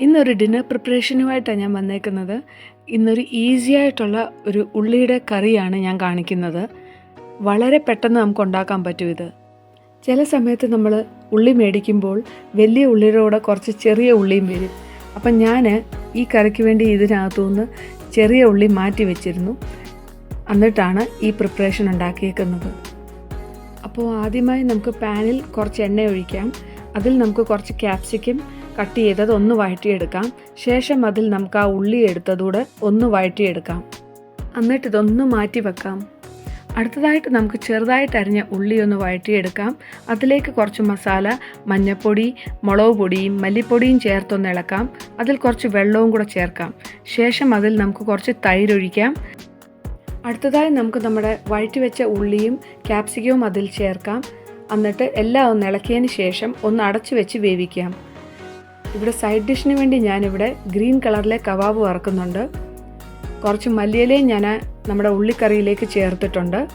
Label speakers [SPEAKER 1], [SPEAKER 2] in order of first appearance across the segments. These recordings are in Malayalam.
[SPEAKER 1] ഇന്നൊരു ഡിന്നർ പ്രിപ്പറേഷനുമായിട്ടാണ് ഞാൻ വന്നേക്കുന്നത്. ഇന്നൊരു ഈസി ആയിട്ടുള്ള ഒരു ഉള്ളിയുടെ കറിയാണ് ഞാൻ കാണിക്കുന്നത്. വളരെ പെട്ടെന്ന് നമുക്ക് ഉണ്ടാക്കാൻ പറ്റും ഇത്. ചില സമയത്ത് നമ്മൾ ഉള്ളി മേടിക്കുമ്പോൾ വലിയ ഉള്ളിയുടെ കൂടെ കുറച്ച് ചെറിയ ഉള്ളിയും വരും. അപ്പം ഞാൻ ഈ കറിക്ക് വേണ്ടി ഇതിനകത്തുനിന്ന് ചെറിയ ഉള്ളി മാറ്റി വെച്ചിരുന്നു. എന്നിട്ടാണ് ഈ പ്രിപ്പറേഷൻ ഉണ്ടാക്കിയേക്കുന്നത്. അപ്പോൾ ആദ്യമായി നമുക്ക് പാനിൽ കുറച്ച് എണ്ണ ഒഴിക്കാം. അതിൽ നമുക്ക് കുറച്ച് ക്യാപ്സിക്കം കട്ട് ചെയ്തത് ഒന്ന് വഴറ്റിയെടുക്കാം. ശേഷം അതിൽ നമുക്ക് ആ ഉള്ളി എടുത്തതൂടെ ഒന്ന് വഴറ്റിയെടുക്കാം. എന്നിട്ട് ഇതൊന്ന് മാറ്റി വെക്കാം. അടുത്തതായിട്ട് നമുക്ക് ചെറുതായിട്ട് അരിഞ്ഞ ഉള്ളി ഒന്ന് വഴറ്റിയെടുക്കാം. അതിലേക്ക് കുറച്ച് മസാല, മഞ്ഞൾപ്പൊടി, മുളക് പൊടിയും മല്ലിപ്പൊടിയും ചേർത്തൊന്ന് ഇളക്കാം. അതിൽ കുറച്ച് വെള്ളവും കൂടെ ചേർക്കാം. ശേഷം അതിൽ നമുക്ക് കുറച്ച് തൈര് ഒഴിക്കാം. അടുത്തതായി നമുക്ക് നമ്മുടെ വഴറ്റി വെച്ച ഉള്ളിയും ക്യാപ്സിക്കവും അതിൽ ചേർക്കാം. എന്നിട്ട് എല്ലാം ഒന്ന് ഇളക്കിയതിന് ശേഷം ഒന്ന് അടച്ചു വെച്ച് വേവിക്കാം. ഇവിടെ സൈഡ് ഡിഷിന് വേണ്ടി ഞാനിവിടെ ഗ്രീൻ കളറിലെ കബാബ് വറക്കുന്നുണ്ട്. കുറച്ച് മല്ലിയിലയും ഞാൻ നമ്മുടെ ഉള്ളിക്കറിയിലേക്ക് ചേർത്തിട്ടുണ്ട്.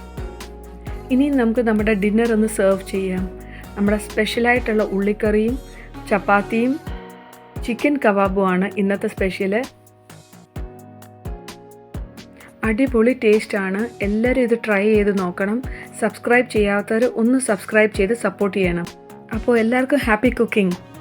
[SPEAKER 1] ഇനി നമുക്ക് നമ്മുടെ ഡിന്നർ ഒന്ന് സെർവ് ചെയ്യാം. നമ്മുടെ സ്പെഷ്യലായിട്ടുള്ള ഉള്ളിക്കറിയും ചപ്പാത്തിയും ചിക്കൻ കബാബുമാണ് ഇന്നത്തെ സ്പെഷ്യൽ. അടിപൊളി ടേസ്റ്റാണ്. എല്ലാവരും ഇത് ട്രൈ ചെയ്ത് നോക്കണം. സബ്സ്ക്രൈബ് ചെയ്യാത്തവർ ഒന്ന് സബ്സ്ക്രൈബ് ചെയ്ത് സപ്പോർട്ട് ചെയ്യണം. അപ്പോൾ എല്ലാവർക്കും ഹാപ്പി കുക്കിംഗ്.